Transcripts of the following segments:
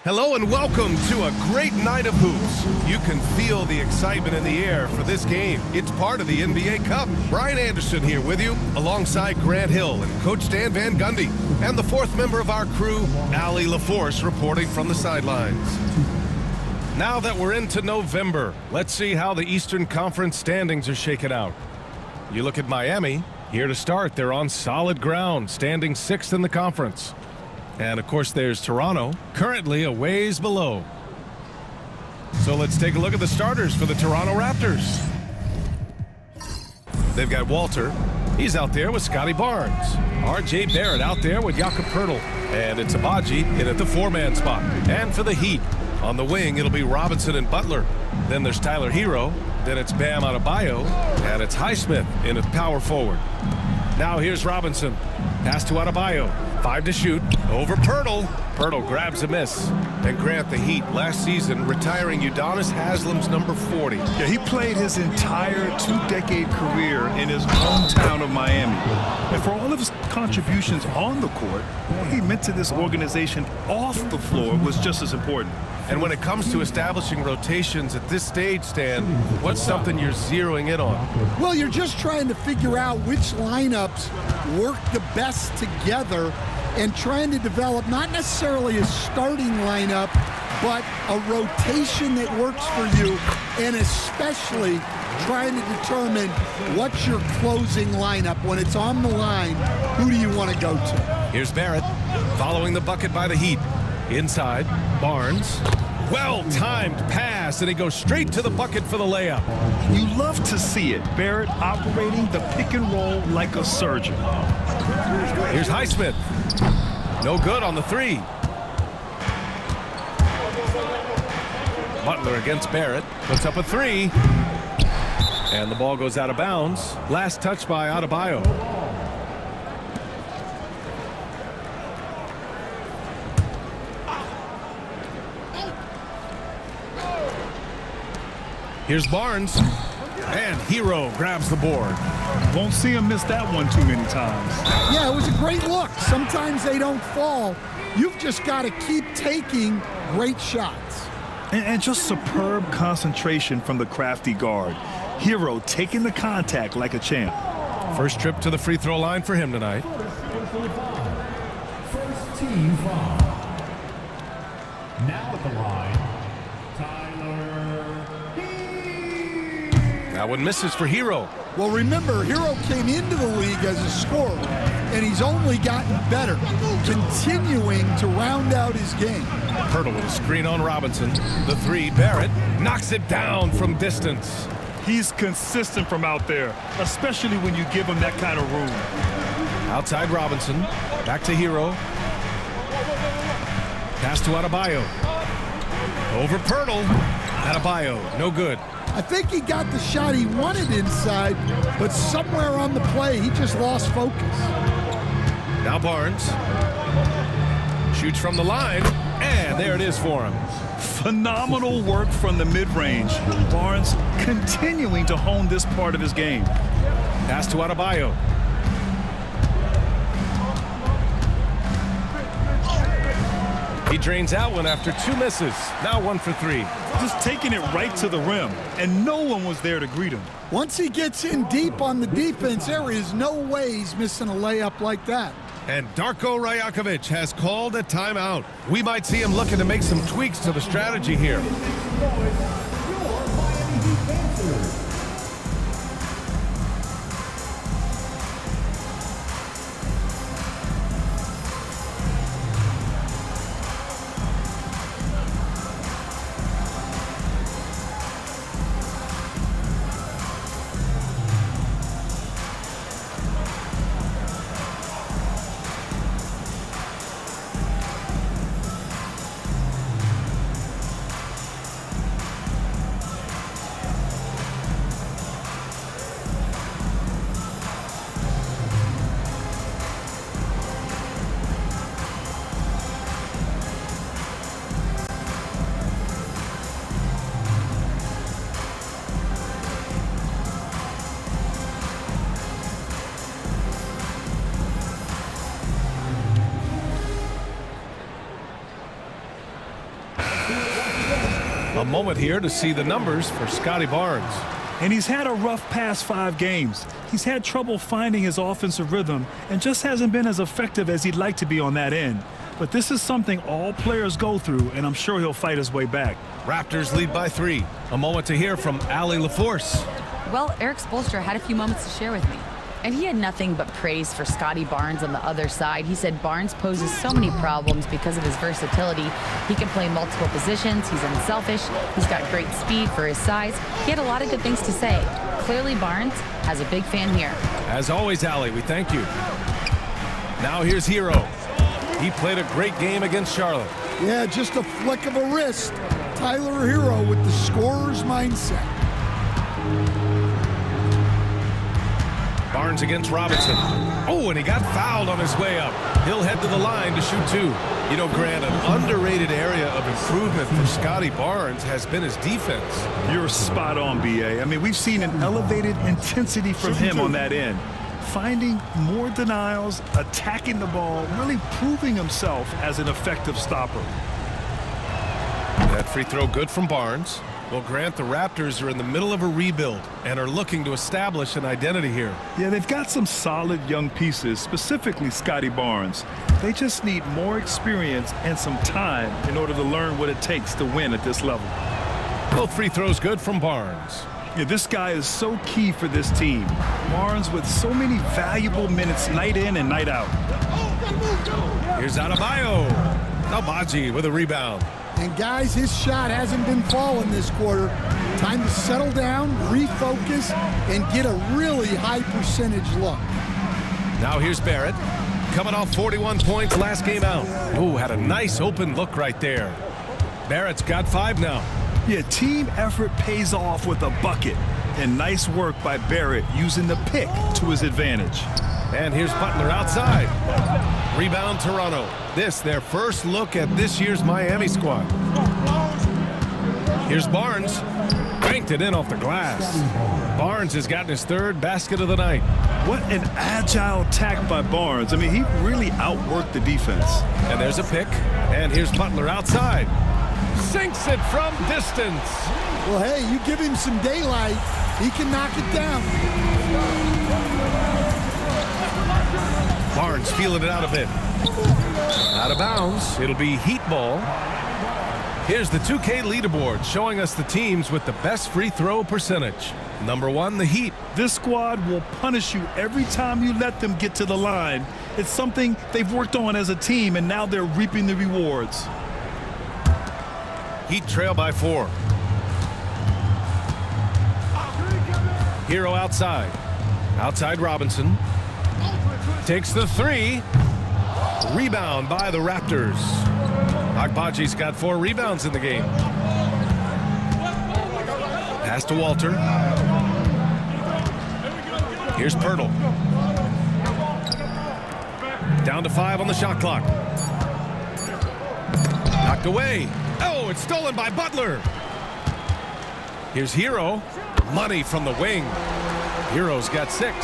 Hello and welcome to a great night of hoops. You can feel the excitement in the air for this game. It's part of the NBA Cup. Brian Anderson here with you, alongside Grant Hill and Coach Dan Van Gundy, and the fourth member of our crew, Allie LaForce, reporting from the sidelines. Now that we're into November, let's see how the Eastern Conference standings are shaken out. You look at Miami, here to start. They're on solid ground, standing 6th in the conference. And, of course, there's Toronto, currently a ways below. So let's take a look at the starters for the Toronto Raptors. They've got Walter. He's out there with Scotty Barnes. R.J. Barrett out there with Jakob Poeltl. And it's Abaji in at the four-man spot. And for the Heat, on the wing, it'll be Robinson and Butler. Then there's Tyler Hero. Then it's Bam Adebayo. And it's Highsmith in at power forward. Now here's Robinson. Pass to Adebayo. 5 to shoot. Over Poeltl. Poeltl grabs a miss. And Grant, the Heat last season retiring Udonis Haslem's number 40. Yeah, he played his entire two-decade career in his hometown of Miami. And for all of his contributions on the court, what he meant to this organization off the floor was just as important. And when it comes to establishing rotations at this stage, Stan, what's something you're zeroing in on? Well, you're just trying to figure out which lineups work the best together and trying to develop not necessarily a starting lineup, but a rotation that works for you, and especially trying to determine what's your closing lineup. When it's on the line, who do you want to go to? Here's Barrett following the bucket by the Heat. Inside, Barnes. Well-timed pass, and he goes straight to the bucket for the layup. You love to see it. Barrett operating the pick and roll like a surgeon. Here's Highsmith. No good on the three. Butler against Barrett. Puts up a three. And the ball goes out of bounds. Last touch by Adebayo. Here's Barnes, and Hero grabs the board. Won't see him miss that one too many times. Yeah, it was a great look. Sometimes they don't fall. You've just got to keep taking great shots. And just superb concentration from the crafty guard. Hero taking the contact like a champ. First trip to the free throw line for him tonight. First team foul. Now at the line, That one misses for Hero. Well, remember, Hero came into the league as a scorer, and he's only gotten better, continuing to round out his game. Poeltl with a screen on Robinson. The three, Barrett knocks it down from distance. He's consistent from out there, especially when you give him that kind of room. Outside Robinson. Back to Hero. Pass to Adebayo. Over Poeltl. Adebayo, no good. I think he got the shot he wanted inside, but somewhere on the play, he just lost focus. Now Barnes shoots from the line, and there it is for him. Phenomenal work from the mid-range. Barnes continuing to hone this part of his game. Pass to Adebayo. He drains out one after 2 misses. Now 1 for 3. Just taking it right to the rim, and no one was there to greet him. Once he gets in deep on the defense, there is no way he's missing a layup like that. And Darko Rajakovic has called a timeout. We might see him looking to make some tweaks to the strategy here. moment here to see the numbers for Scotty Barnes. And he's had a rough past 5 games. He's had trouble finding his offensive rhythm and just hasn't been as effective as he'd like to be on that end. But this is something all players go through, and I'm sure he'll fight his way back. Raptors lead by 3. A moment to hear from Allie LaForce. Well, Eric Spoelstra had a few moments to share with me. And he had nothing but praise for Scotty Barnes on the other side. He said Barnes poses so many problems because of his versatility. He can play multiple positions. He's unselfish. He's got great speed for his size. He had a lot of good things to say. Clearly, Barnes has a big fan here. As always, Allie, we thank you. Now here's Hero. He played a great game against Charlotte. Yeah, just a flick of a wrist. Tyler Hero with the scorer's mindset. Barnes against Robinson. Oh, and he got fouled on his way up. He'll head to the line to shoot 2. You know, Grant, an underrated area of improvement for Scotty Barnes has been his defense. You're spot on, B.A. I mean, we've seen an elevated intensity from him on that end. Finding more denials, attacking the ball, really proving himself as an effective stopper. That free throw good from Barnes. Well, Grant, the Raptors are in the middle of a rebuild and are looking to establish an identity here. Yeah, they've got some solid young pieces, specifically Scotty Barnes. They just need more experience and some time in order to learn what it takes to win at this level. Both free throws good from Barnes. Yeah, this guy is so key for this team. Barnes with so many valuable minutes night in and night out. Here's Adebayo. Albaji with a rebound. And guys, his shot hasn't been falling this quarter. Time to settle down, refocus, and get a really high percentage look. Now here's Barrett. Coming off 41 points last game out. Oh, had a nice open look right there. Barrett's got 5 now. Yeah, team effort pays off with a bucket. And nice work by Barrett using the pick to his advantage. And here's Butler outside. Rebound Toronto. This their first look at this year's Miami squad. Here's Barnes. Banked it in off the glass. Barnes has gotten his 3rd basket of the night. What an agile attack by Barnes. I mean, he really outworked the defense. And there's a pick. And here's Butler outside. Sinks it from distance. Well, hey, you give him some daylight, he can knock it down. Barnes feeling it out a bit. Out of bounds. It'll be Heat ball. Here's the 2K leaderboard showing us the teams with the best free throw percentage. Number 1, the Heat. This squad will punish you every time you let them get to the line. It's something they've worked on as a team, and now they're reaping the rewards. Heat trail by 4. Hero outside. Outside Robinson. Takes the 3. Rebound by the Raptors. Agbaji's got 4 rebounds in the game. Pass to Walter. Here's Pirtle. Down to 5 on the shot clock. Knocked away. Oh, it's stolen by Butler. Here's Hero. Money from the wing. Hero's got 6.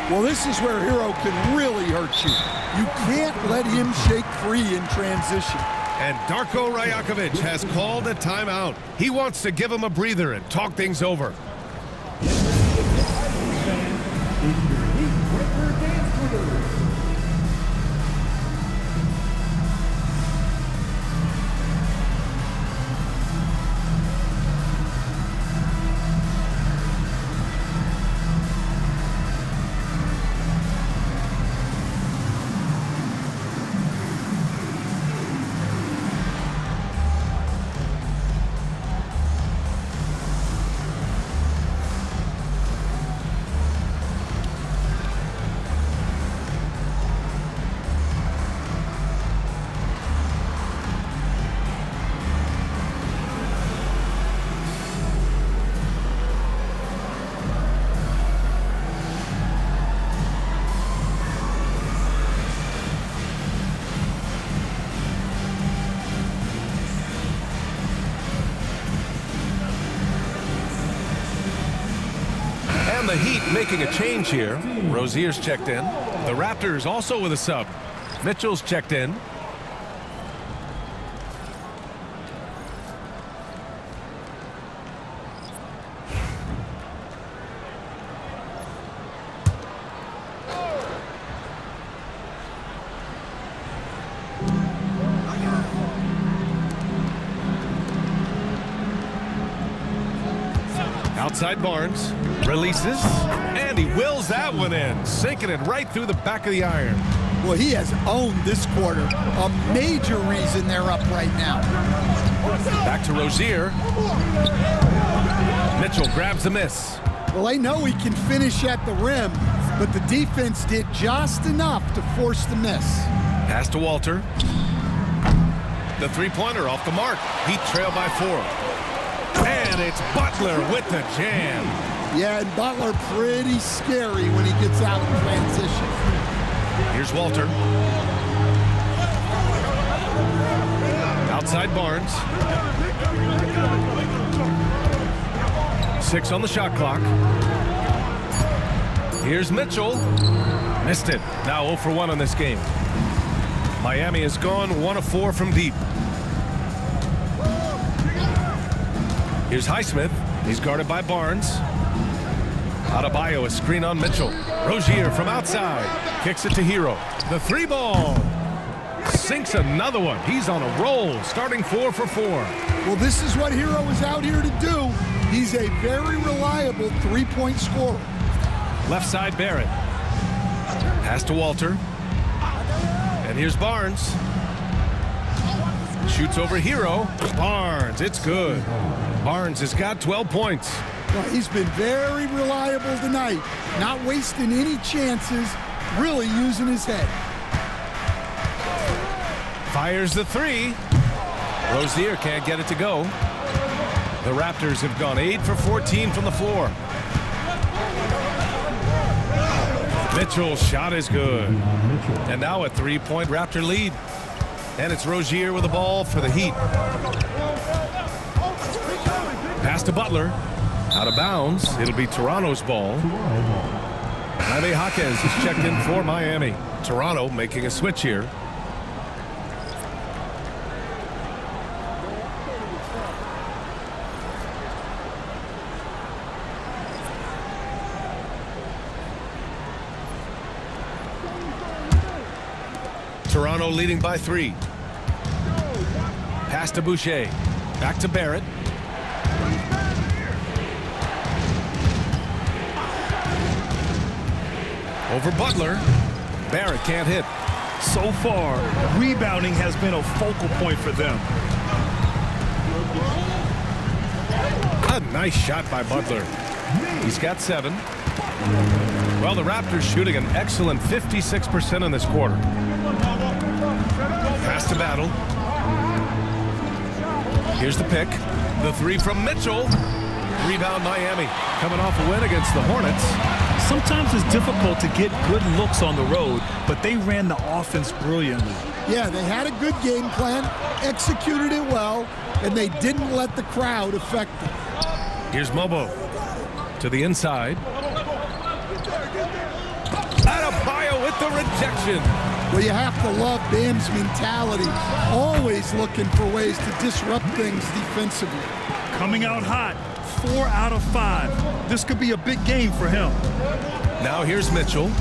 Well, this is where Hero can really hurt you. You can't let him shake free in transition. And Darko Rajakovic has called a timeout. He wants to give him a breather and talk things over. The Heat making a change here. Rozier's checked in. The Raptors also with a sub. Mitchell's checked in. Outside Barnes. Releases. And he wills that one in. Sinking it right through the back of the iron. Well, he has owned this quarter. A major reason they're up right now. Back to Rozier. Mitchell grabs the miss. Well, I know he can finish at the rim, but the defense did just enough to force the miss. Pass to Walter. The three-pointer off the mark. Heat trail by 4. And it's Butler with the jam. Yeah, and Butler pretty scary when he gets out in transition. Here's Walter. Outside Barnes. 6 on the shot clock. Here's Mitchell. Missed it. Now 0 for 1 on this game. Miami has gone 1 of 4 from deep. Here's Highsmith. He's guarded by Barnes. Adebayo, a screen on Mitchell. Rozier from outside. Kicks it to Hero. The 3-ball. Sinks another one. He's on a roll, starting 4 for 4. Well, this is what Hero is out here to do. He's a very reliable three-point scorer. Left side, Barrett. Pass to Walter. And here's Barnes. Shoots over Hero. Barnes, it's good. Barnes has got 12 points. Well, he's been very reliable tonight. Not wasting any chances, really using his head. Fires the 3. Rozier can't get it to go. The Raptors have gone 8 for 14 from the floor. Mitchell's shot is good. And now a 3-point Raptor lead. And it's Rozier with the ball for the Heat. Pass to Butler. Out of bounds. It'll be Toronto's ball. Jaime Jaquez is checked in for Miami. Toronto making a switch here. Toronto leading by 3. Pass to Boucher. Back to Barrett. Over Butler. Barrett can't hit. So far, rebounding has been a focal point for them. A nice shot by Butler. He's got 7. Well, the Raptors shooting an excellent 56% in this quarter. Pass to Battle. Here's the pick. The 3 from Mitchell. Rebound Miami. Coming off a win against the Hornets. Sometimes it's difficult to get good looks on the road, but they ran the offense brilliantly. Yeah, they had a good game plan, executed it well, and they didn't let the crowd affect them. Here's Mobo. To the inside. Adebayo with the rejection. Well, you have to love Bam's mentality, always looking for ways to disrupt things defensively. Coming out hot, 4 out of 5. This could be a big game for him. Now here's Mitchell.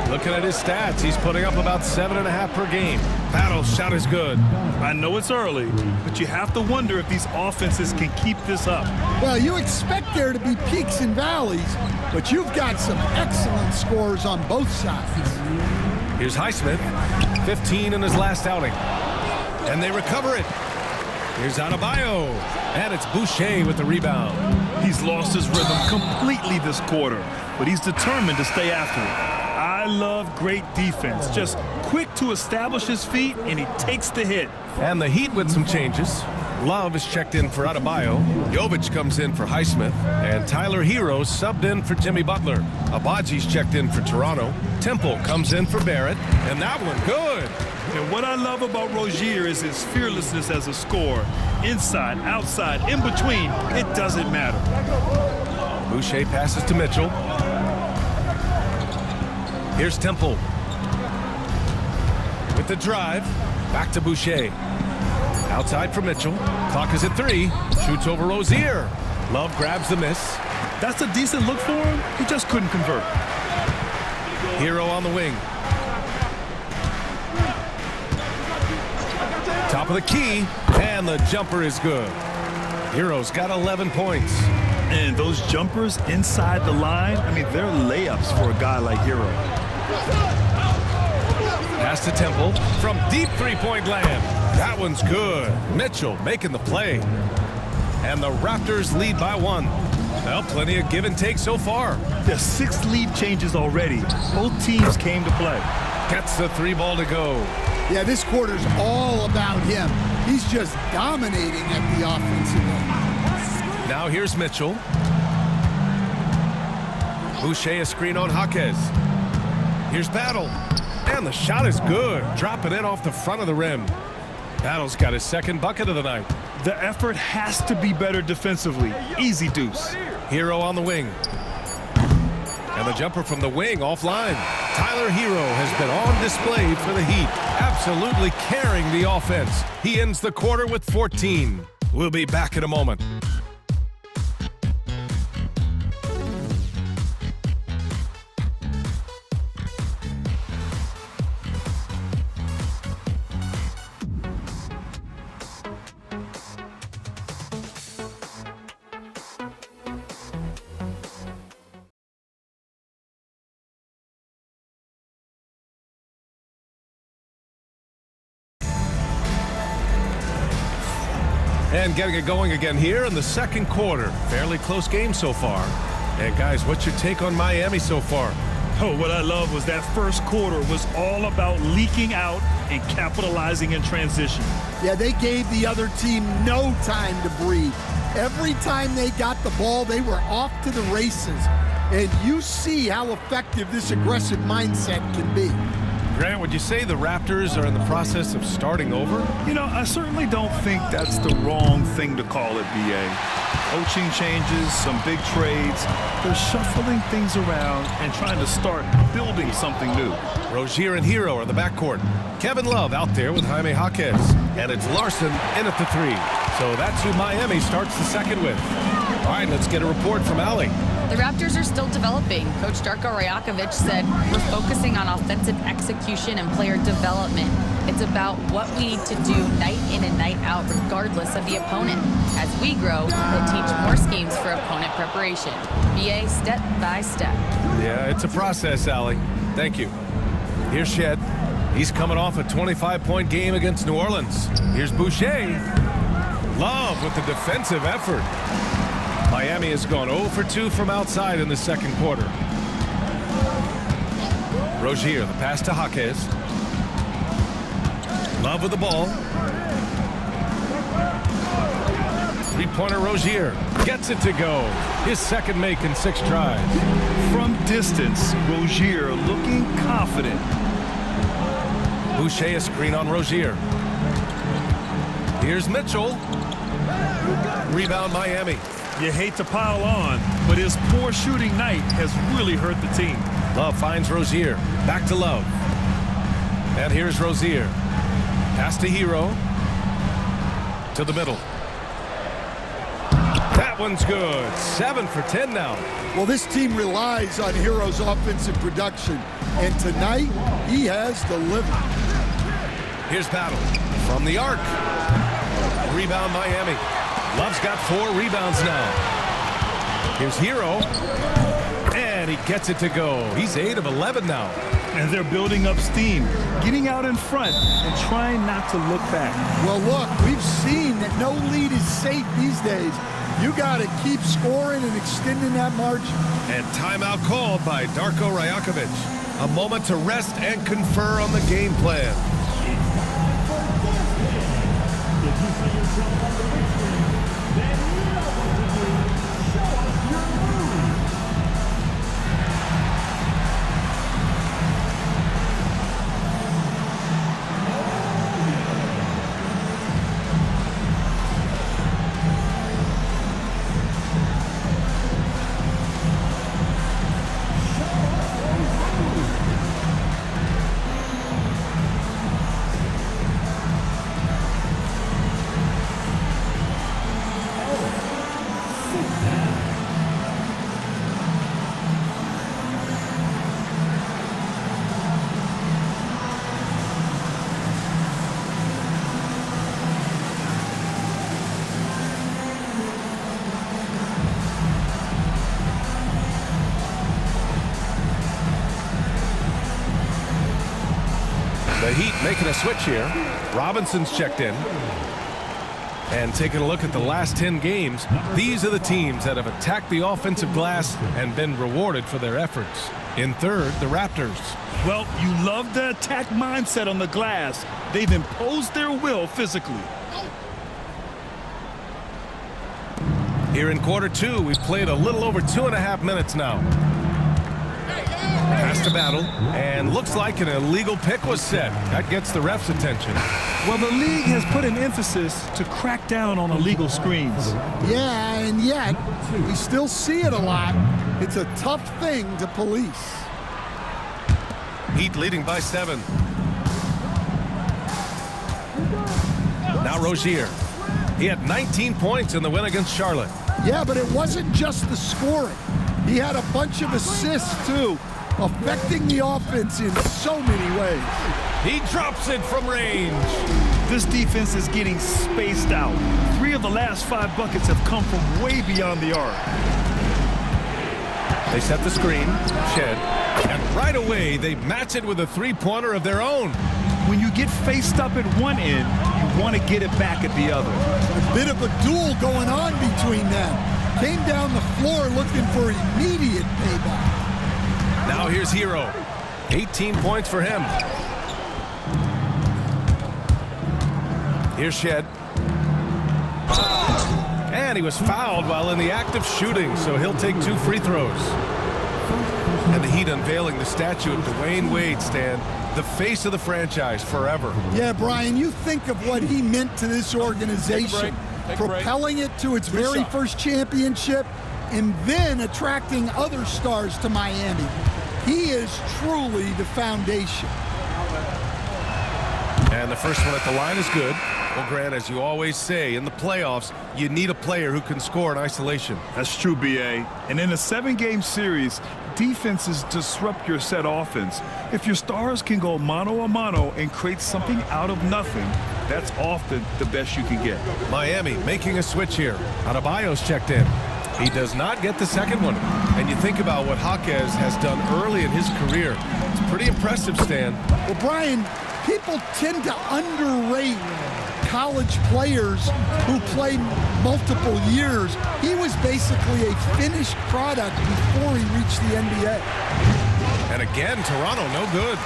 Looking at his stats, he's putting up about 7.5 per game. Battle shot is good. I know it's early, but you have to wonder if these offenses can keep this up. Well, you expect there to be peaks and valleys, but you've got some excellent scores on both sides. Here's Highsmith, 15 in his last outing. And they recover it. Here's Adebayo. And it's Boucher with the rebound. He's lost his rhythm completely this quarter, but he's determined to stay after it. I love great defense. Just quick to establish his feet, and he takes the hit. And the Heat with some changes. Love is checked in for Adebayo. Jovic comes in for Highsmith. And Tyler Hero subbed in for Jimmy Butler. Abaji's checked in for Toronto. Temple comes in for Barrett. And that one good. And what I love about Rozier is his fearlessness as a scorer. Inside, outside, in between, it doesn't matter. Boucher passes to Mitchell. Here's Temple. With the drive. Back to Boucher. Outside for Mitchell. Clock is at 3. Shoots over Rozier. Love grabs the miss. That's a decent look for him. He just couldn't convert. Hero on the wing. Top of the key. And the jumper is good. Hero's got 11 points. And those jumpers inside the line, I mean, they're layups for a guy like Hero. Pass to Temple from deep three-point land. That one's good. Mitchell making the play. And the Raptors lead by 1. Well, plenty of give and take so far. There's 6 lead changes already. Both teams came to play. Gets the 3 ball to go. Yeah, this quarter's all about him. He's just dominating at the offensive end. Now here's Mitchell. Boucher a screen on Jaquez. Here's Battle. And the shot is good. Dropping in off the front of the rim. Battle's got his 2nd bucket of the night. The effort has to be better defensively. Easy deuce. Hero on the wing. And the jumper from the wing offline. Tyler Hero has been on display for the Heat. Absolutely carrying the offense. He ends the quarter with 14. We'll be back in a moment. And getting it going again here in the 2nd quarter. Fairly close game so far. And guys, what's your take on Miami so far? Oh, what I love was that first quarter was all about leaking out and capitalizing in transition. Yeah, they gave the other team no time to breathe. Every time they got the ball, they were off to the races. And you see how effective this aggressive mindset can be. Grant, would you say the Raptors are in the process of starting over? You know, I certainly don't think that's the wrong thing to call it, B.A. Coaching changes, some big trades. They're shuffling things around and trying to start building something new. Rozier and Hero are the backcourt. Kevin Love out there with Jaime Jaquez. And it's Larson in at the 3. So that's who Miami starts the 2nd with. All right, let's get a report from Allie. The Raptors are still developing. Coach Darko Rajakovic said, we're focusing on offensive execution and player development. It's about what we need to do night in and night out, regardless of the opponent. As we grow, we'll teach more schemes for opponent preparation. BA step by step. Yeah, it's a process, Allie. Thank you. Here's Shed. He's coming off a 25-point game against New Orleans. Here's Boucher. Love with the defensive effort. Miami has gone 0 for 2 from outside in the 2nd quarter. Rozier, the pass to Jaquez. Love with the ball. 3-pointer Rozier gets it to go. His 2nd make in 6 tries. From distance, Rozier looking confident. Boucher a screen on Rozier. Here's Mitchell. Rebound Miami. You hate to pile on, but his poor shooting night has really hurt the team. Love finds Rozier. Back to Love. And here's Rozier. Pass to Hero. To the middle. That one's good. 7 for 10 now. Well, this team relies on Hero's offensive production. And tonight, he has delivered. Here's Battle from the arc. Rebound Miami. Love's got 4 rebounds now. Here's Hero. And he gets it to go. He's 8 of 11 now. And they're building up steam, getting out in front and trying not to look back. Well, look, we've seen that no lead is safe these days. You got to keep scoring and extending that margin. And timeout called by Darko Rajakovic. A moment to rest and confer on the game plan. The Heat making a switch here. Robinson's checked in. And taking a look at the last 10 games, these are the teams that have attacked the offensive glass and been rewarded for their efforts. In third, the Raptors. Well, you love the attack mindset on the glass. They've imposed their will physically. Here in quarter two, we've played a little over 2.5 minutes now. Pass to Battle, and looks like an illegal pick was set. That gets the ref's attention. Well, the league has put an emphasis to crack down on illegal screens. Yeah, and yet we still see it a lot. It's a tough thing to police. Heat leading by 7. Now Rozier. He had 19 points in the win against Charlotte. Yeah, but it wasn't just the scoring. He had a bunch of assists, too, affecting the offense in so many ways. He drops it from range. This defense is getting spaced out. 3 of the last 5 buckets have come from way beyond the arc. They set the screen, Shed, and right away they match it with a three-pointer of their own. When you get faced up at one end, you want to get it back at the other. A bit of a duel going on between them. Came down the floor looking for immediate payback. Now here's Hero. 18 points for him. Here's Shed. And he was fouled while in the act of shooting, so he'll take 2 free throws. And the Heat unveiling the statue of Dwayne Wade, Stan, the face of the franchise forever. Yeah, Brian, you think of what he meant to this organization, propelling it to its very first championship and then attracting other stars to Miami. He is truly the foundation. And the first one at the line is good. Well, Grant, as you always say, in the playoffs, you need a player who can score in isolation. That's true, B.A. And in a 7-game series, defenses disrupt your set offense. If your stars can go mano-a-mano and create something out of nothing, that's often the best you can get. Miami making a switch here. Adebayo's checked in. He does not get the second one. And you think about what Jaquez has done early in his career. It's pretty impressive, Stan. Well, Brian, people tend to underrate college players who play multiple years. He was basically a finished product before he reached the NBA. And again, Toronto no good.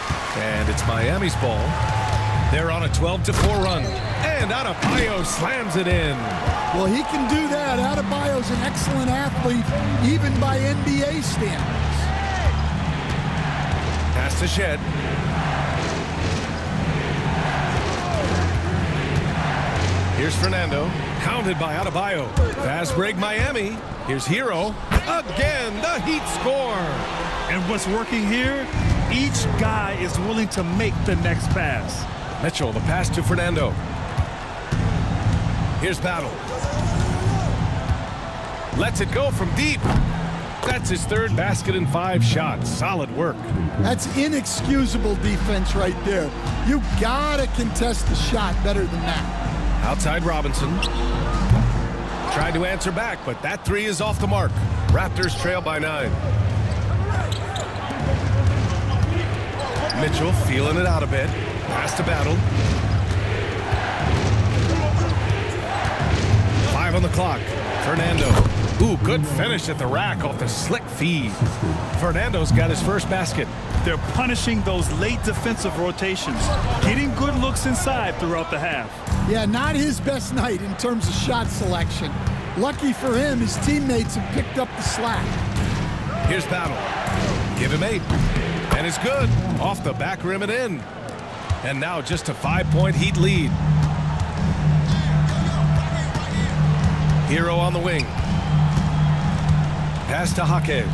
And it's Miami's ball. They're on a 12-4 run. And Adebayo slams it in. Well, he can do that. Adebayo's an excellent athlete, even by NBA standards. Pass to Shed. Here's Fernando, counted by Adebayo. Fast break Miami. Here's Hero. Again, the Heat score. And what's working here? Each guy is willing to make the next pass. Mitchell, the pass to Fernando. Here's Battle. Lets it go from deep. That's his 3rd basket in 5 shots. Solid work. That's inexcusable defense right there. You gotta contest the shot better than that. Outside Robinson. Tried to answer back, but that 3 is off the mark. Raptors trail by 9. Mitchell feeling it out a bit. Pass to Battle. 5 on the clock. Fernando. Ooh, good finish at the rack off the slick feed. Fernando's got his first basket. They're punishing those late defensive rotations, getting good looks inside throughout the half. Yeah, not his best night in terms of shot selection. Lucky for him, his teammates have picked up the slack. Here's Battle. Give him 8. And it's good. Off the back rim and in. And now just a 5-point Heat lead. Hero on the wing. Pass to Jaquez.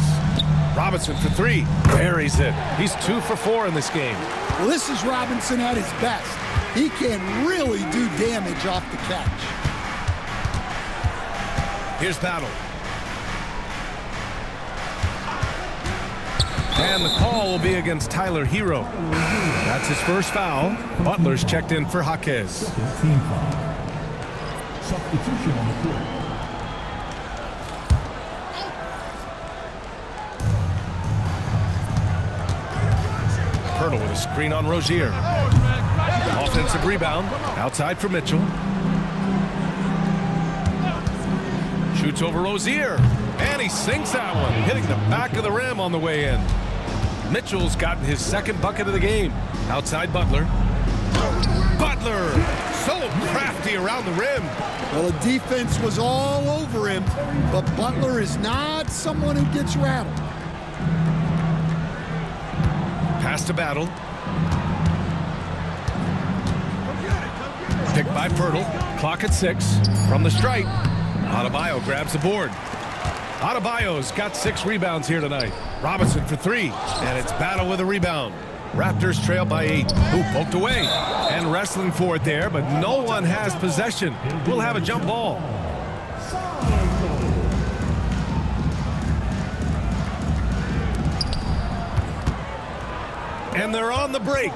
Robinson for 3. Buries it. He's 2 for 4 in this game. Well, this is Robinson at his best. He can really do damage off the catch. Here's Battle. And the call will be against Tyler Hero. That's his first foul. Butler's checked in for Jaquez. Team foul. Substitution on the court. Pirtle with a screen on Rozier. Offensive rebound. Outside for Mitchell. Shoots over Rozier. And he sinks that one, hitting the back of the rim on the way in. Mitchell's gotten his second bucket of the game. Outside Butler. Butler, so crafty around the rim. Well, the defense was all over him, but Butler is not someone who gets rattled. Pass to Battle. Picked by Pirtle. Clock at 6. From the stripe, Adebayo grabs the board. Adebayo's got 6 rebounds here tonight. Robinson for 3, and it's Battle with a rebound. Raptors trail by 8. Who poked away and wrestling for it there, but no one has possession. We'll have a jump ball. And they're on the break.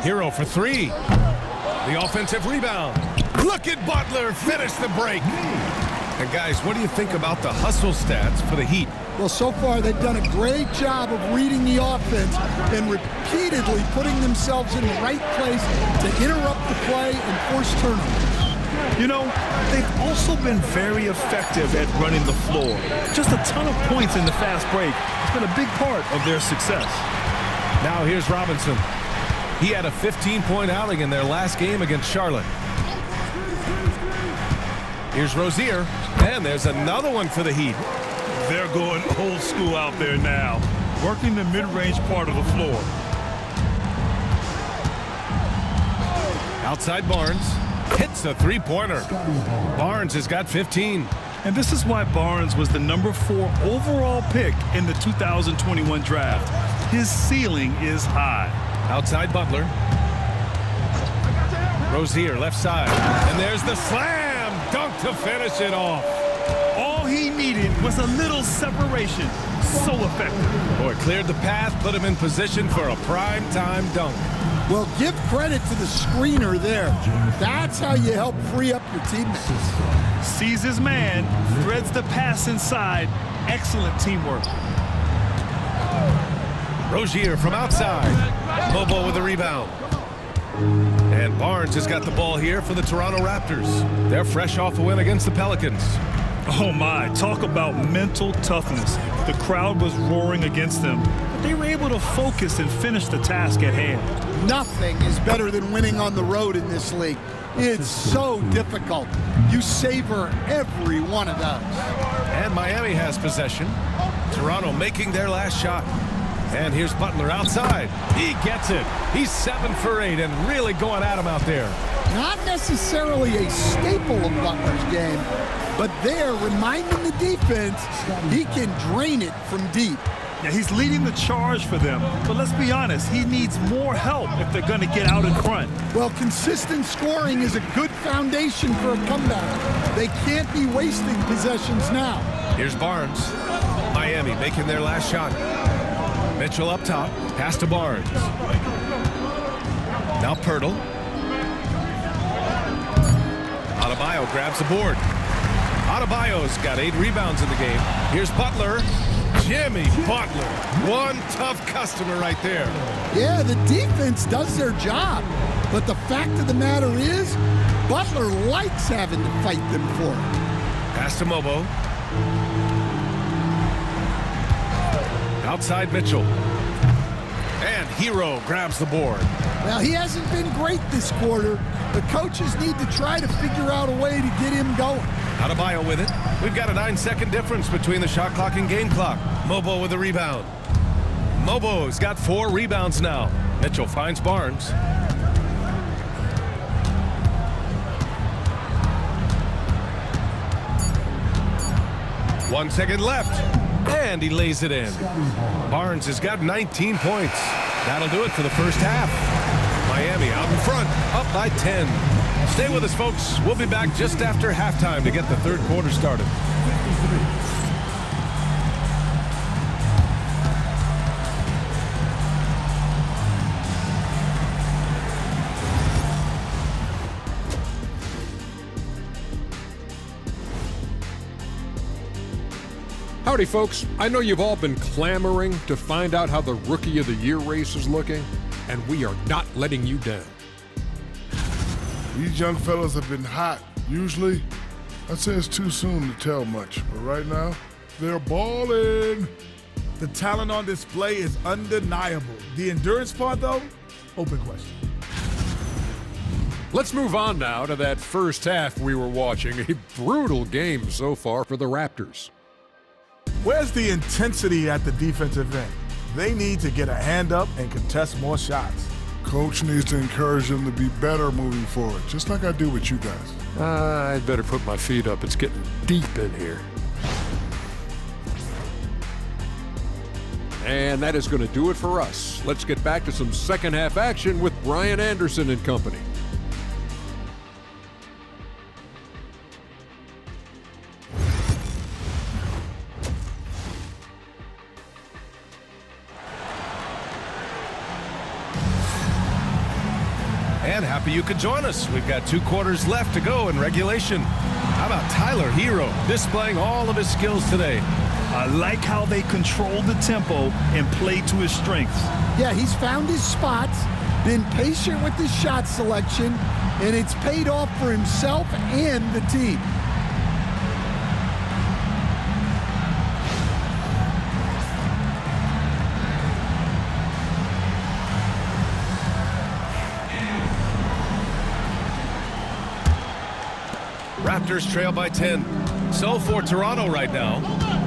Hero for 3. The offensive rebound. Look at Butler finish the break. And guys, what do you think about the hustle stats for the Heat? Well, so far they've done a great job of reading the offense and repeatedly putting themselves in the right place to interrupt the play and force turnovers. You know, they've also been very effective at running the floor. Just a ton of points in the fast break. It's been a big part of their success. Now here's Robinson. He had a 15-point outing in their last game against Charlotte. Here's Rozier, and there's another one for the Heat. They're going old school out there now, working the mid-range part of the floor. Outside Barnes, hits a three-pointer. Barnes has got 15. And this is why Barnes was the number 4 overall pick in the 2021 draft. His ceiling is high. Outside Butler. Rozier, left side, and there's the slam dunk to finish it off. All he needed was a little separation. So effective. Boy, cleared the path, put him in position for a prime-time dunk. Well, give credit to the screener there. That's how you help free up your teammates. Sees his man, threads the pass inside. Excellent teamwork. Rozier from outside. Bobo with the rebound. And Barnes has got the ball here for the Toronto Raptors. They're fresh off a win against the Pelicans. Oh my, talk about mental toughness. The crowd was roaring against them, but they were able to focus and finish the task at hand. Nothing is better than winning on the road in this league. It's so difficult. You savor every one of those. And Miami has possession. Toronto making their last shot. And here's Butler outside. He gets it. He's 7 for 8 and really going at him out there. Not necessarily a staple of Butler's game, but there, reminding the defense, he can drain it from deep. Yeah, he's leading the charge for them, but let's be honest, he needs more help if they're going to get out in front. Well, consistent scoring is a good foundation for a comeback. They can't be wasting possessions now. Here's Barnes. Miami making their last shot. Mitchell up top, pass to Barnes. Now Pirtle. Adebayo grabs the board. Adebayo's got 8 rebounds in the game. Here's Butler. Jimmy Butler. One tough customer right there. Yeah, the defense does their job. But the fact of the matter is, Butler likes having to fight them for it. Pass to Mobo. Outside Mitchell. And Hero grabs the board. Now, he hasn't been great this quarter. The coaches need to try to figure out a way to get him going. Adebayo with it. We've got a 9-second difference between the shot clock and game clock. Mobo with the rebound. Mobo's got 4 rebounds now. Mitchell finds Barnes. One second left. And he lays it in. Barnes has got 19 points. That'll do it for the first half. Miami out in front, up by 10. Stay with us, folks. We'll be back just after halftime to get the third quarter started. Howdy, folks. I know you've all been clamoring to find out how the Rookie of the Year race is looking, and we are not letting you down. These young fellas have been hot. Usually, I'd say it's too soon to tell much, but right now, they're balling. The talent on display is undeniable. The endurance part, though, open question. Let's move on now to that first half we were watching. A brutal game so far for the Raptors. Where's the intensity at the defensive end? They need to get a hand up and contest more shots. Coach needs to encourage them to be better moving forward, just like I do with you guys. I'd better put my feet up. It's getting deep in here. And that is going to do it for us. Let's get back to some second half action with Brian Anderson and company. And happy you could join us. We've got 2 quarters left to go in regulation. How about Tyler Hero displaying all of his skills today? I like how they control the tempo and play to his strengths. Yeah, he's found his spots, been patient with his shot selection, and it's paid off for himself and the team. Raptors trail by 10. So for Toronto right now,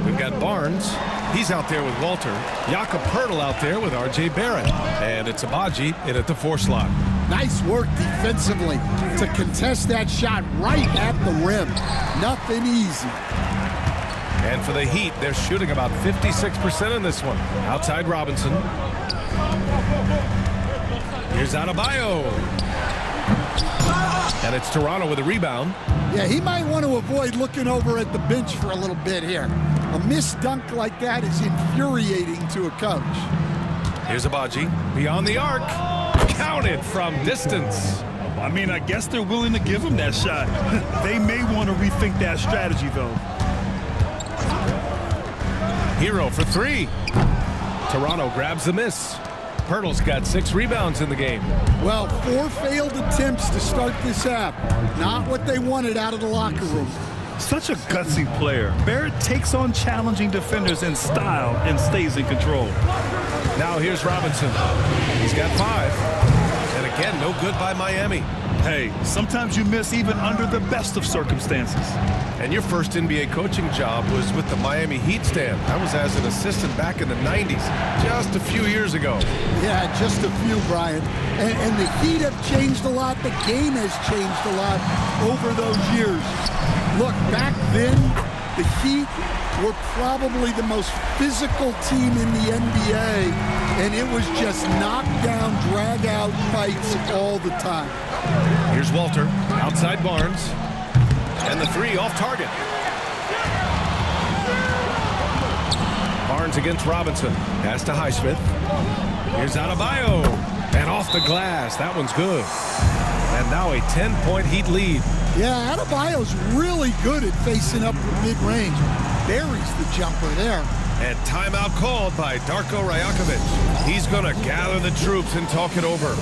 we've got Barnes. He's out there with Walter. Jakob Poeltl out there with R.J. Barrett. And it's Abaji in at the 4 slot. Nice work defensively to contest that shot right at the rim. Nothing easy. And for the Heat, they're shooting about 56% in this one. Outside Robinson. Here's Adebayo. And it's Toronto with a rebound. Yeah, he might want to avoid looking over at the bench for a little bit here. A missed dunk like that is infuriating to a coach. Here's Abaji. Beyond the arc. Counted from distance. I mean, I guess they're willing to give him that shot. They may want to rethink that strategy, though. Hero for 3. Toronto grabs the miss. Poeltl's got 6 rebounds in the game. Well, 4 failed attempts to start this half. Not what they wanted out of the locker room. Such a gutsy player. Barrett takes on challenging defenders in style and stays in control. Now here's Robinson. He's got 5. And again, no good by Miami. Hey, sometimes you miss even under the best of circumstances. And your first NBA coaching job was with the Miami Heat stand. I was as an assistant back in the 90s, just a few years ago. Yeah, just a few, Brian. And the Heat have changed a lot. The game has changed a lot over those years. Look, back then, the Heat were probably the most physical team in the NBA, and it was just knockdown, drag-out fights all the time. Here's Walter, outside Barnes, and the 3 off target. Barnes against Robinson, pass to Highsmith. Here's Adebayo, and off the glass, that one's good. And now a 10-point Heat lead. Yeah, Adebayo's really good at facing up from mid-range. Buries the jumper there. And timeout called by Darko Rajakovic. He's going to gather the troops and talk it over.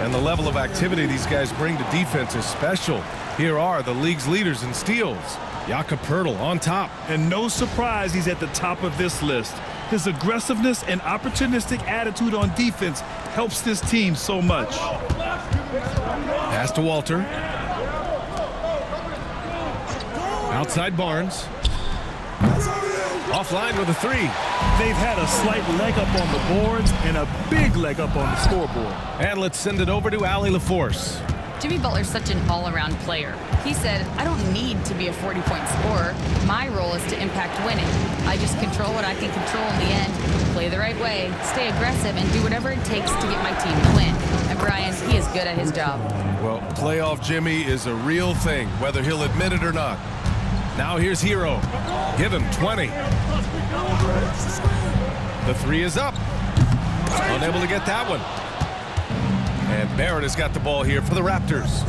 And the level of activity these guys bring to defense is special. Here are the league's leaders in steals. Jakob Poeltl on top. And no surprise he's at the top of this list. His aggressiveness and opportunistic attitude on defense helps this team so much. Pass to Walter. Outside Barnes. Offline with a three. They've had a slight leg up on the boards and a big leg up on the scoreboard. And let's send it over to Allie LaForce. Jimmy Butler's such an all-around player. He said, I don't need to be a 40-point scorer. My role is to impact winning. I just control what I can control in the end, play the right way, stay aggressive, and do whatever it takes to get my team to win. And Brian, he is good at his job. Well, playoff Jimmy is a real thing, whether he'll admit it or not. Now here's Hero. Give him 20. The three is up. Unable to get that one. And Barrett has got the ball here for the Raptors.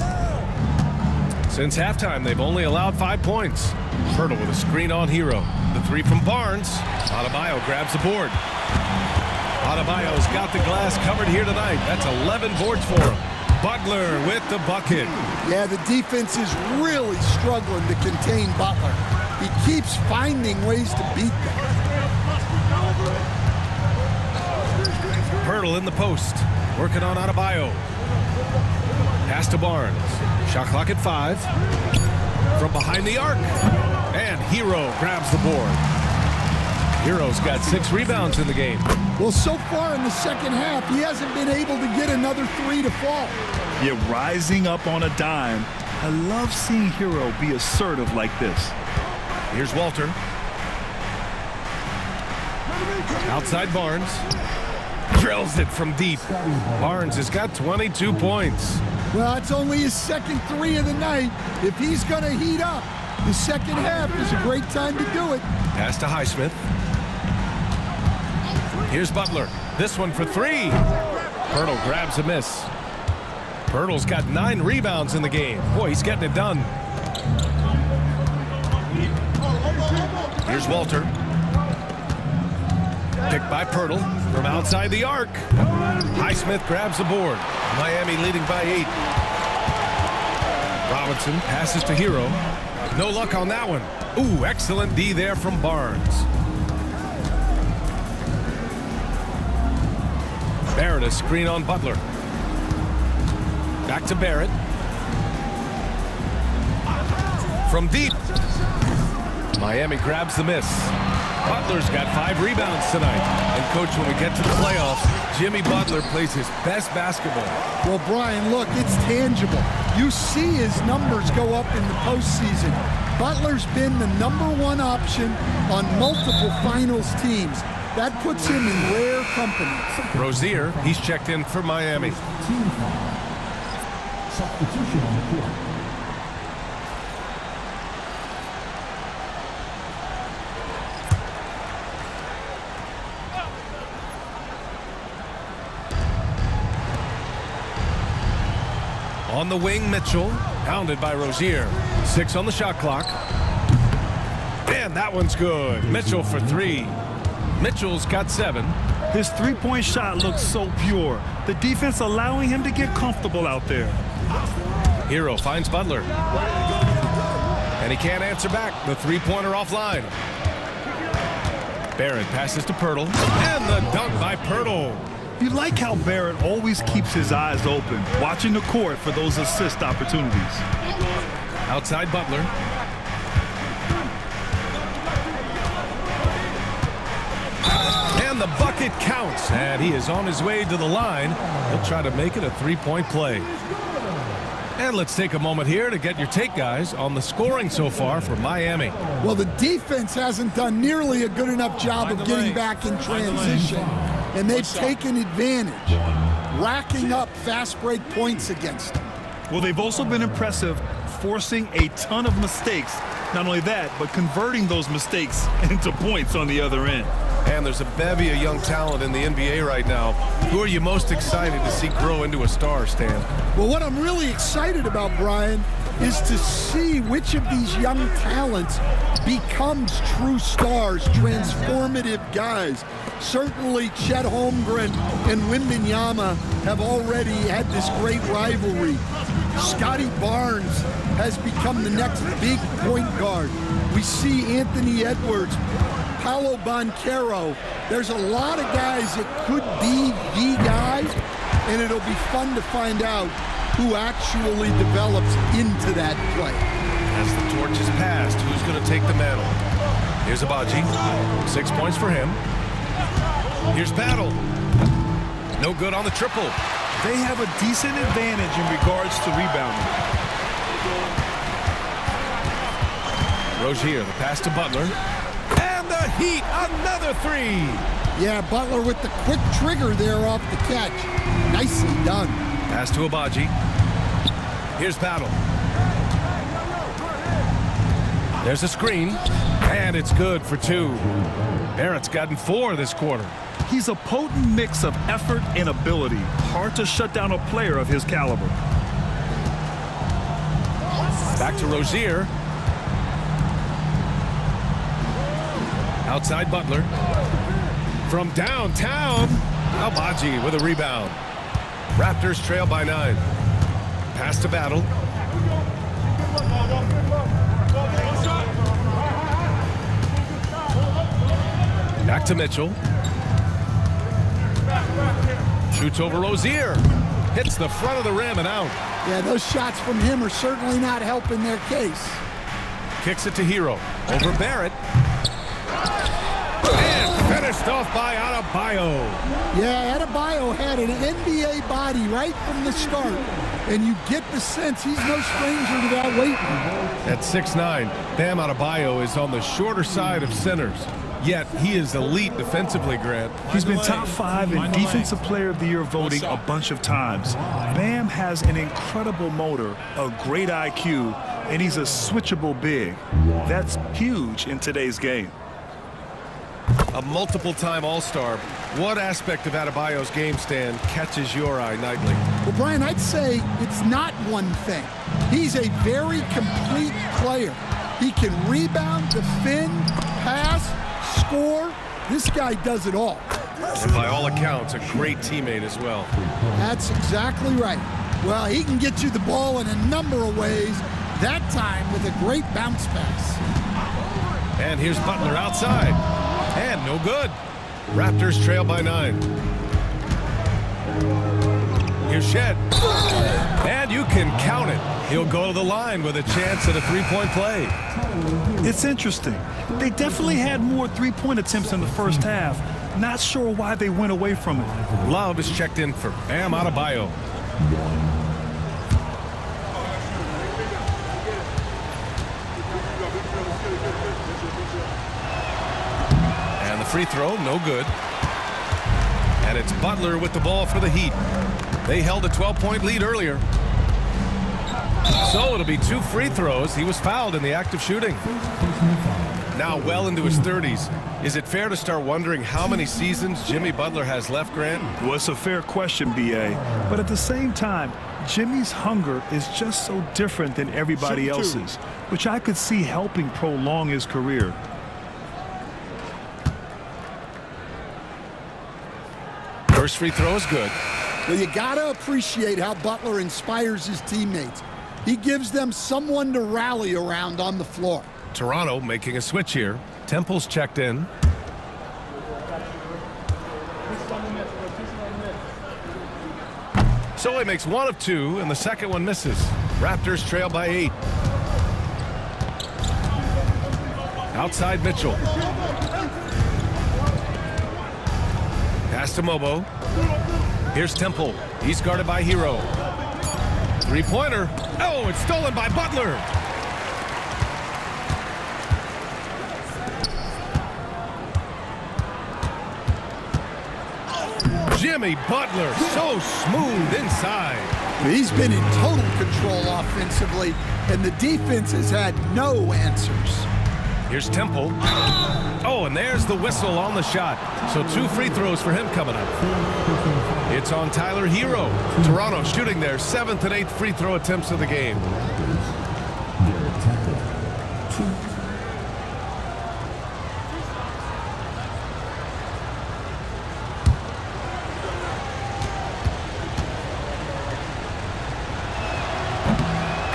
Since halftime, they've only allowed 5 points. Pirtle with a screen on Hero. The three from Barnes. Adebayo grabs the board. Adebayo's got the glass covered here tonight. That's 11 boards for him. Butler with the bucket. Yeah, the defense is really struggling to contain Butler. He keeps finding ways to beat them. Pirtle in the post. Working on Adebayo. Pass to Barnes. Shot clock at 5. From behind the arc. And Hero grabs the board. Hero's got 6 rebounds in the game. Well, so far in the second half, he hasn't been able to get another three to fall. Yet rising up on a dime. I love seeing Hero be assertive like this. Here's Walter. Outside Barnes. Drills it from deep. Barnes has got 22 points. Well, it's only his second three of the night. If he's going to heat up, the second half is a great time to do it. Pass to Highsmith. Here's Butler. This one for 3. Pirtle grabs a miss. Pirtle's got 9 rebounds in the game. Boy, he's getting it done. Here's Walter. Picked by Pirtle from outside the arc. Highsmith grabs the board. Miami leading by 8. Robinson passes to Hero. No luck on that one. Ooh, excellent D there from Barnes. Barrett, a screen on Butler. Back to Barrett. From deep. Miami grabs the miss. Butler's got 5 rebounds tonight. And, Coach, when we get to the playoffs, Jimmy Butler plays his best basketball. Well, Brian, look, it's tangible. You see his numbers go up in the postseason. Butler's been the #1 option on multiple finals teams. That puts him in rare company. Rozier, he's checked in for Miami. Substitution on the court. On the wing, Mitchell, pounded by Rozier. 6 on the shot clock. And that one's good. Mitchell for 3. Mitchell's got 7. His three-point shot looks so pure. The defense allowing him to get comfortable out there. Hero finds Butler. And he can't answer back. The three-pointer offline. Barrett passes to Pirtle. And the dunk by Pirtle. You like how Barrett always keeps his eyes open, watching the court for those assist opportunities. Outside Butler. And the bucket counts. And he is on his way to the line. He'll try to make it a 3-point play. And let's take a moment here to get your take, guys, on the scoring so far for Miami. Well, the defense hasn't done nearly a good enough job of getting back in transition, and they've taken advantage, racking up fast break points against them. Well, they've also been impressive, forcing a ton of mistakes. Not only that, but converting those mistakes into points on the other end. And there's a bevy of young talent in the NBA right now. Who are you most excited to see grow into a star, Stan? Well, what I'm really excited about, Brian, is to see which of these young talents becomes true stars, transformative guys. Certainly Chet Holmgren and Wembanyama have already had this great rivalry. Scotty Barnes has become the next big point guard. We see Anthony Edwards, Paolo Banchero. There's a lot of guys that could be the guy, and it'll be fun to find out who actually develops into that play. As the torch is passed, who's going to take the mantle? Here's Abaji. 6 points for him. Here's Battle. No good on the triple. They have a decent advantage in regards to rebounding. Rozier, the pass to Butler. And the Heat, another three. Yeah, Butler with the quick trigger there off the catch. Nicely done. Pass to Abaji. Here's Battle. There's a screen. And it's good for 2. Barrett's gotten 4 this quarter. He's a potent mix of effort and ability. Hard to shut down a player of his caliber. Back to Rozier. Outside Butler. From downtown, Abaji with a rebound. Raptors trail by 9. Pass to Battle. Back to Mitchell. Shoots over Rozier. Hits the front of the rim and out. Yeah, those shots from him are certainly not helping their case. Kicks it to Hero. Over Barrett. And finished off by Adebayo. Yeah, Adebayo had an NBA body right from the start. And you get the sense he's no stranger to that weight. At 6'9", Bam Adebayo is on the shorter side of centers. Yet he is elite defensively, Grant. He's been top 5 in Defensive Player of the Year voting a bunch of times. Bam has an incredible motor, a great IQ, and he's a switchable big. That's huge in today's game. A multiple-time All-Star. What aspect of Adebayo's game stand catches your eye nightly? Well, Brian, I'd say it's not one thing. He's a very complete player. He can rebound, defend, pass, score. This guy does it all. And by all accounts, a great teammate as well. That's exactly right. Well, he can get you the ball in a number of ways, that time with a great bounce pass. And here's Butler outside. And no good. Raptors trail by 9. Here's Shed. And you can count it. He'll go to the line with a chance at a three-point play. It's interesting. They definitely had more three-point attempts in the first half. Not sure why they went away from it. Love is checked in for Bam Adebayo. And the free throw, no good. And it's Butler with the ball for the Heat. They held a 12-point lead earlier. So it'll be 2 free throws. He was fouled in the act of shooting. Now well into his 30s. Is it fair to start wondering how many seasons Jimmy Butler has left, Grant? Well, it's a fair question, B.A. But at the same time, Jimmy's hunger is just so different than everybody else's, which I could see helping prolong his career. First free throw is good. Well, you got to appreciate how Butler inspires his teammates. He gives them someone to rally around on the floor. Toronto making a switch here. Temple's checked in. So he makes 1 of 2, and the second one misses. Raptors trail by 8. Outside Mitchell. Pass to Mobo. Here's Temple. He's guarded by Hero. Three-pointer. Oh, it's stolen by Butler. Jimmy Butler, so smooth inside. He's been in total control offensively, and the defense has had no answers. Here's Temple. Oh, and there's the whistle on the shot. So 2 free throws for him coming up. It's on Tyler Hero. Toronto shooting their 7th and 8th free throw attempts of the game.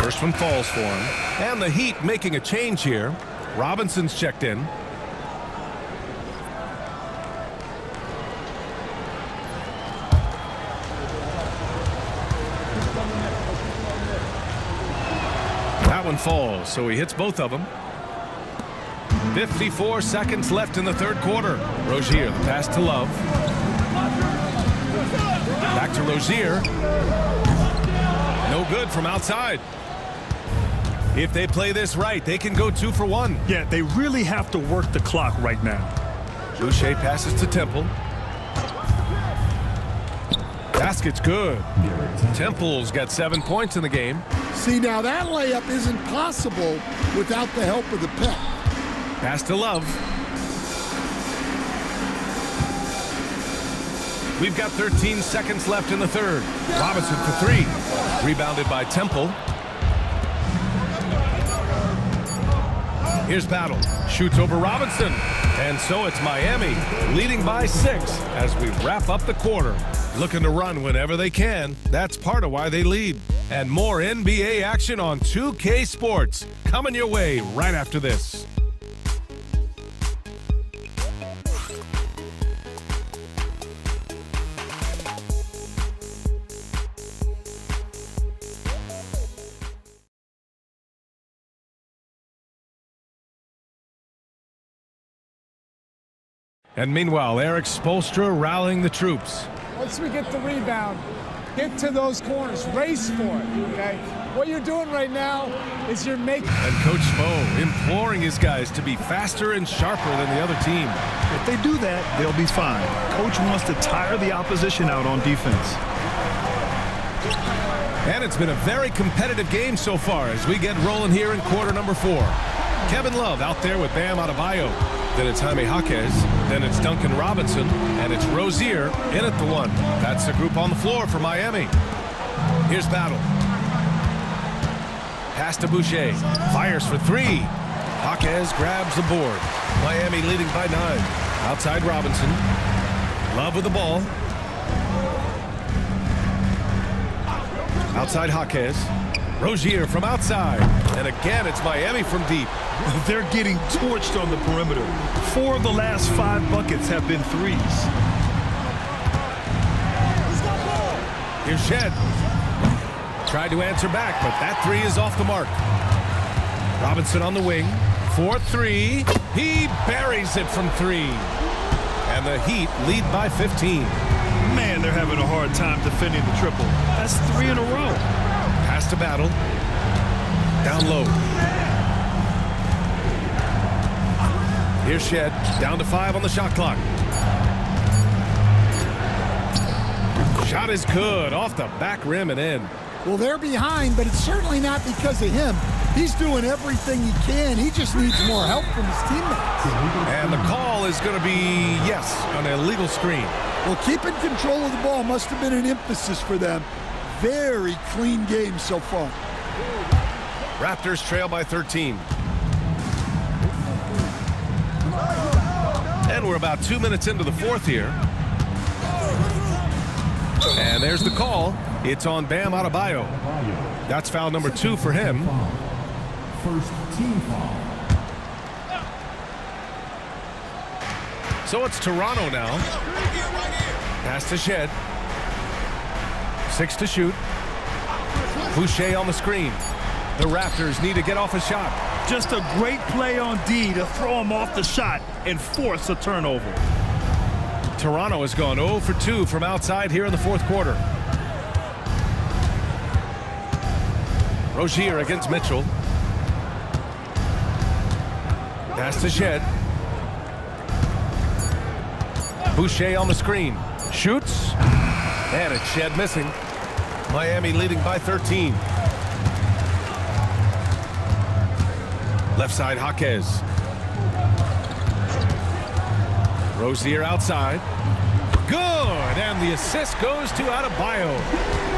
First one falls for him. And the Heat making a change here. Robinson's checked in. That one falls, so he hits both of them. 54 seconds left in the third quarter. Rozier, the pass to Love. Back to Rozier. No good from outside. If they play this right, they can go 2 for 1. Yeah, they really have to work the clock right now. Boucher passes to Temple. Basket's good. Temple's got 7 points in the game. See, now that layup isn't possible without the help of the pep. Pass to Love. We've got 13 seconds left in the third. Robinson for 3. Rebounded by Temple. Here's Battle. Shoots over Robinson. And so it's Miami leading by 6 as we wrap up the quarter. Looking to run whenever they can. That's part of why they lead. And more NBA action on 2K Sports coming your way right after this. And meanwhile, Eric Spoelstra rallying the troops. Once we get the rebound, get to those corners, race for it, okay? What you're doing right now is you're making... And Coach Spo imploring his guys to be faster and sharper than the other team. If they do that, they'll be fine. Coach wants to tire the opposition out on defense. And it's been a very competitive game so far as we get rolling here in quarter number 4. Kevin Love out there with Bam Adebayo. Then it's Jaime Jaquez. Then it's Duncan Robinson. And it's Rozier in at the 1. That's the group on the floor for Miami. Here's Battle. Pass to Boucher. Fires for 3. Jaquez grabs the board. Miami leading by 9. Outside Robinson. Love with the ball. Outside Jaquez. Rozier from outside. And again, it's Miami from deep. They're getting torched on the perimeter. 4 of the last 5 buckets have been threes. Here's Shed. Tried to answer back, but that 3 is off the mark. Robinson on the wing. 4-3. He buries it from 3. And the Heat lead by 15. Man, they're having a hard time defending the triple. That's 3 in a row. Pass to Battle. Down low. Here's Shed. Down to 5 on the shot clock. Shot is good. Off the back rim and in. Well, they're behind, but it's certainly not because of him. He's doing everything he can. He just needs more help from his teammates. And the call is going to be, yes, an illegal screen. Well, keeping control of the ball must have been an emphasis for them. Very clean game so far. Raptors trail by 13. And we're about 2 minutes into the fourth here. And there's the call. It's on Bam Adebayo. That's foul number 2 for him. First team foul. So it's Toronto now. Pass to Shed. 6 to shoot. Boucher on the screen. The Raptors need to get off a shot. Just a great play on D to throw him off the shot and force a turnover. Toronto has gone 0 for 2 from outside here in the fourth quarter. Rozier against Mitchell. Pass to Shed. Boucher on the screen. Shoots. And it's Shed missing. Miami leading by 13. Left side, Jaquez. Rozier outside. Good, and the assist goes to Adebayo.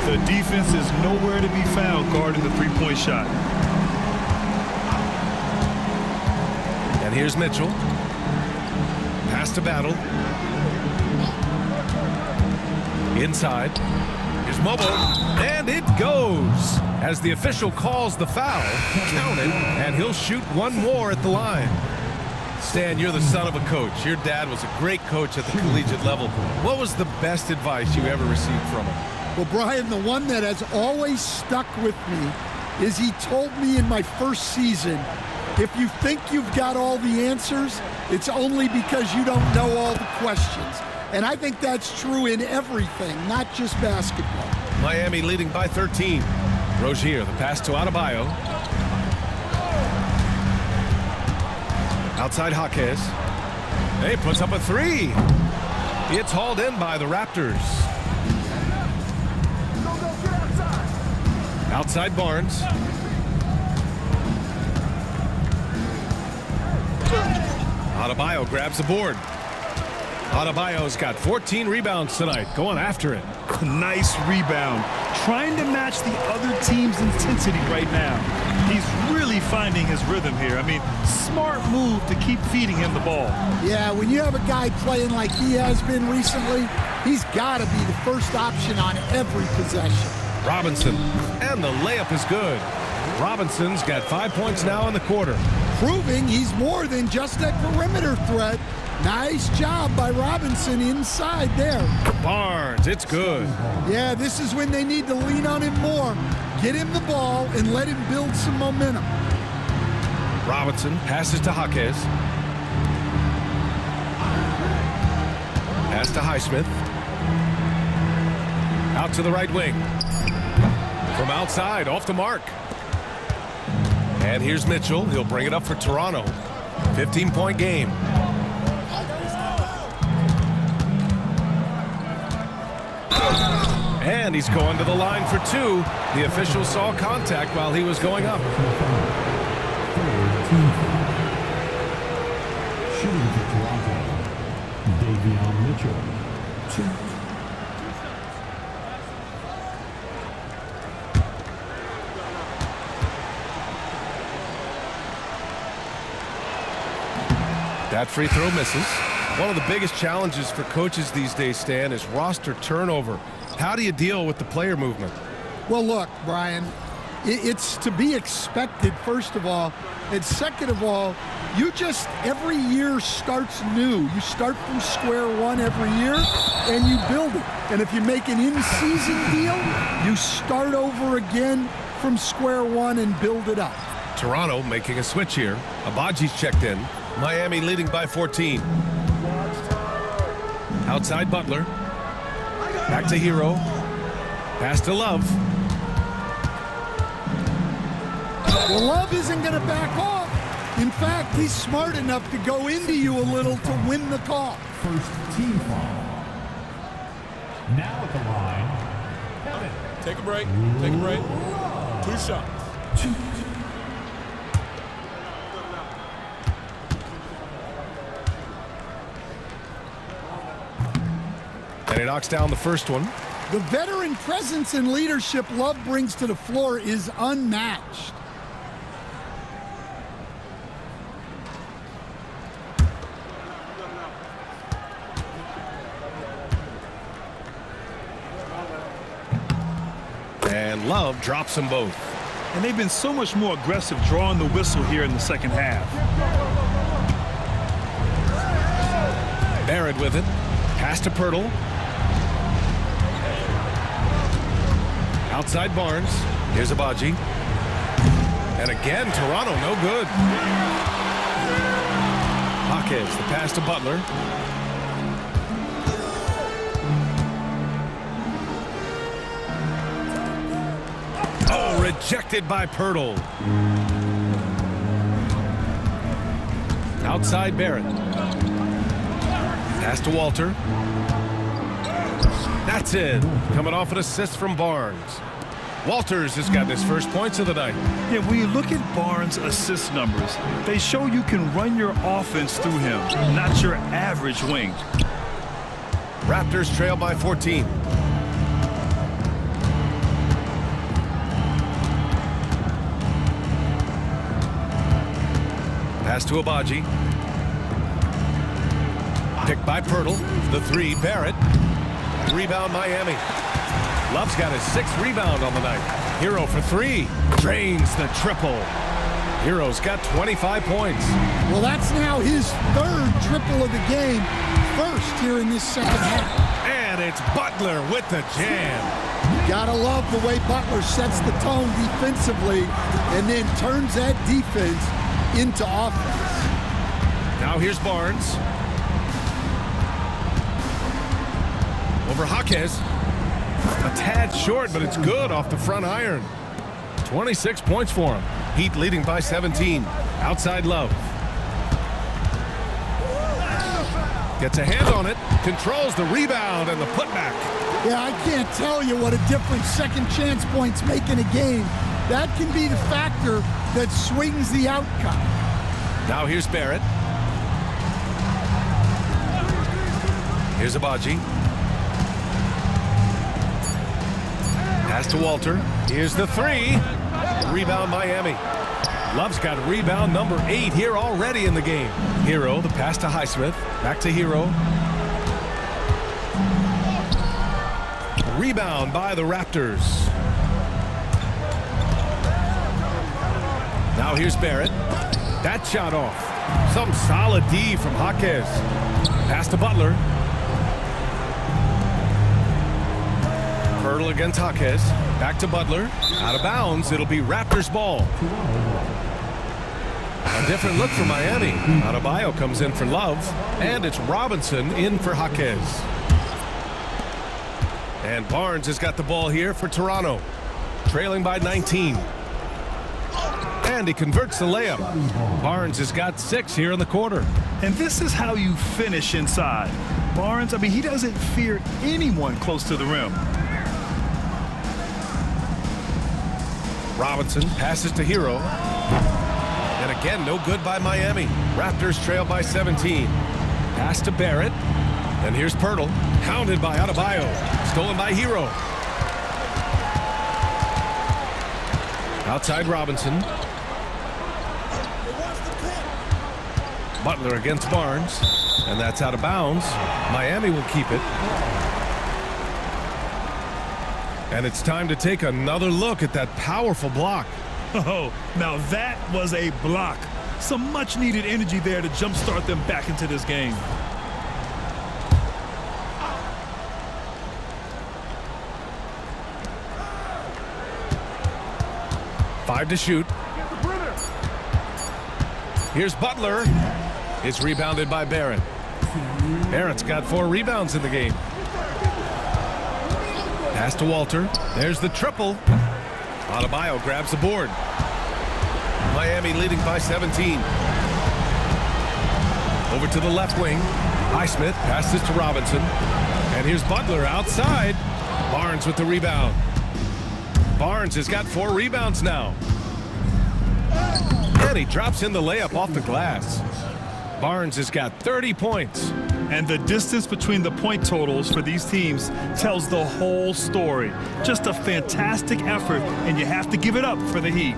The defense is nowhere to be found guarding the three-point shot. And here's Mitchell. Pass to Battle. Inside. Here's Mobo, and it goes. As the official calls the foul, count it, and he'll shoot one more at the line. Stan, you're the son of a coach. Your dad was a great coach at the collegiate level. What was the best advice you ever received from him? Well, Brian, the one that has always stuck with me is he told me in my first season, if you think you've got all the answers, it's only because you don't know all the questions. And I think that's true in everything, not just basketball. Miami leading by 13. Rozier, the pass to Adebayo. Outside Jaquez. He puts up a three. It's hauled in by the Raptors. Outside Barnes. Adebayo grabs the board. Adebayo's got 14 rebounds tonight, going after it. Nice rebound. Trying to match the other team's intensity right now. He's really finding his rhythm here. I mean, smart move to keep feeding him the ball. Yeah, when you have a guy playing like he has been recently, he's got to be the first option on every possession. Robinson, and the layup is good. Robinson's got 5 points now in the quarter. Proving he's more than just a perimeter threat. Nice job by Robinson inside there. Barnes, it's good. Yeah, this is when they need to lean on him more. Get him the ball and let him build some momentum. Robinson passes to Jaquez. Pass to Highsmith. Out to the right wing. From outside, off the mark. And here's Mitchell. He'll bring it up for Toronto. 15-point game. And he's going to the line for two. The official saw contact while he was going up. Shooting for Toronto, Davion Mitchell. 2. That free throw misses. One of the biggest challenges for coaches these days, Stan, is roster turnover. How do you deal with the player movement? Well, look, Brian, it's to be expected, first of all. And second of all, you just, every year starts new. You start from square one every year, and you build it. And if you make an in-season deal, you start over again from square one and build it up. Toronto making a switch here. Abaji's checked in. Miami leading by 14. Outside Butler. Back to Hero. Pass to Love. Well, Love isn't going to back off. In fact, he's smart enough to go into you a little to win the call. First team foul. Now at the line, Kevin. Take a break. Take a break. 2 shots. 2. And he knocks down the first one. The veteran presence and leadership Love brings to the floor is unmatched. And Love drops them both. And they've been so much more aggressive drawing the whistle here in the second half. Barrett with it. Pass to Pirtle. Outside Barnes. Here's Abaji. And again, Toronto no good. Jaquez, the pass to Butler. Oh, rejected by Pirtle. Outside Barrett. Pass to Walter. That's it. Coming off an assist from Barnes. Walters has gotten his first points of the night. Yeah, when you look at Barnes' assist numbers, they show you can run your offense through him, not your average wing. Raptors trail by 14. Pass to Abaji. Picked by Pirtle. The three, Barrett. Rebound, Miami. Love's got his 6th rebound on the night. Hero for 3. Drains the triple. Hero's got 25 points. Well, that's now his 3rd triple of the game. First here in this second half. And it's Butler with the jam. You gotta love the way Butler sets the tone defensively and then turns that defense into offense. Now here's Barnes. Over Jaquez. A tad short, but it's good off the front iron. 26 points for him. Heat leading by 17. Outside Love. Gets a hand on it. Controls the rebound and the putback. Yeah, I can't tell you what a difference second chance points make in a game. That can be the factor that swings the outcome. Now here's Barrett. Here's Abaji. Pass to Walter. Here's the three. Rebound Miami. Love's got rebound number 8 here already in the game. Hero, the pass to Highsmith. Back to Hero. Rebound by the Raptors. Now here's Barrett. That shot off. Some solid D from Jaquez. Pass to Butler. Hurdle against Jaquez. Back to Butler. Out of bounds. It'll be Raptors ball. A different look for Miami. Adebayo comes in for Love. And it's Robinson in for Jaquez. And Barnes has got the ball here for Toronto. Trailing by 19. And he converts the layup. Barnes has got 6 here in the quarter. And this is how you finish inside. Barnes, I mean, he doesn't fear anyone close to the rim. Robinson passes to Hero. And again, no good by Miami. Raptors trail by 17. Pass to Barrett. And here's Pirtle. Hounded by Adebayo. Stolen by Hero. Outside Robinson. Butler against Barnes. And that's out of bounds. Miami will keep it. And it's time to take another look at that powerful block. Oh, now that was a block. Some much needed energy there to jumpstart them back into this game. Five to shoot. Here's Butler. It's rebounded by Barrett. Barrett's got 4 rebounds in the game. Pass to Walter. There's the triple. Adebayo grabs the board. Miami leading by 17. Over to the left wing. Highsmith passes to Robinson. And here's Butler outside. Barnes with the rebound. Barnes has got 4 rebounds now. And he drops in the layup off the glass. Barnes has got 30 points. And the distance between the point totals for these teams tells the whole story. Just a fantastic effort, and you have to give it up for the Heat.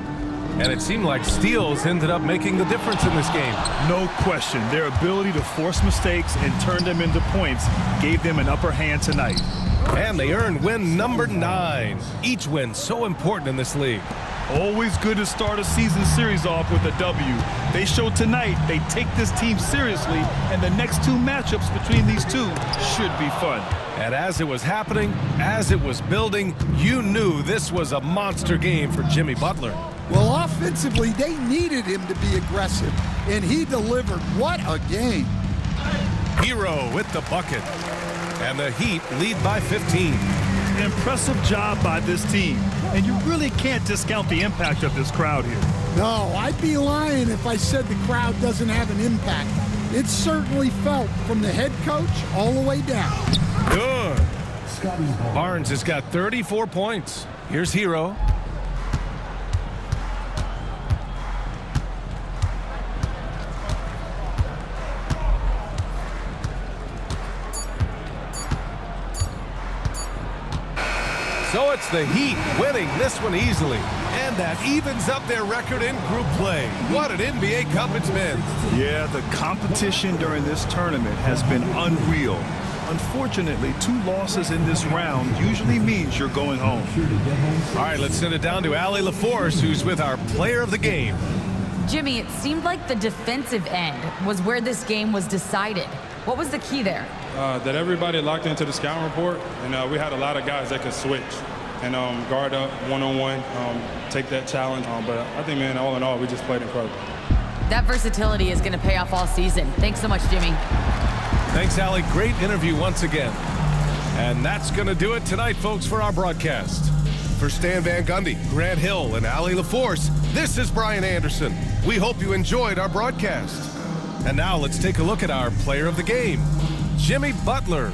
And it seemed like steals ended up making the difference in this game. No question. Their ability to force mistakes and turn them into points gave them an upper hand tonight. And they earned win number 9. Each win so important in this league. Always good to start a season series off with a W. They showed tonight they take this team seriously, and the next 2 matchups between these two should be fun. And as it was happening, as it was building, you knew this was a monster game for Jimmy Butler. Well, offensively, they needed him to be aggressive, and he delivered. What a game. Hero with the bucket. And the Heat lead by 15. Impressive job by this team. And you really can't discount the impact of this crowd here. No, I'd be lying if I said the crowd doesn't have an impact. It's certainly felt from the head coach all the way down. Good. Barnes has got 34 points. Here's Hero. So it's the Heat winning this one easily. And that evens up their record in group play. What an NBA Cup it's been. Yeah, the competition during this tournament has been unreal. Unfortunately, 2 losses in this round usually means you're going home. All right, let's send it down to Allie LaForce, who's with our player of the game. Jimmy, it seemed like the defensive end was where this game was decided. What was the key there? that everybody locked into the scouting report, and we had a lot of guys that could switch and guard up one-on-one, take that challenge. But I think, man, all in all, we just played incredible. That versatility is going to pay off all season. Thanks so much, Jimmy. Thanks, Allie. Great interview once again. And that's going to do it tonight, folks, for our broadcast. For Stan Van Gundy, Grant Hill, and Allie LaForce, this is Brian Anderson. We hope you enjoyed our broadcast. And now let's take a look at our player of the game, Jimmy Butler.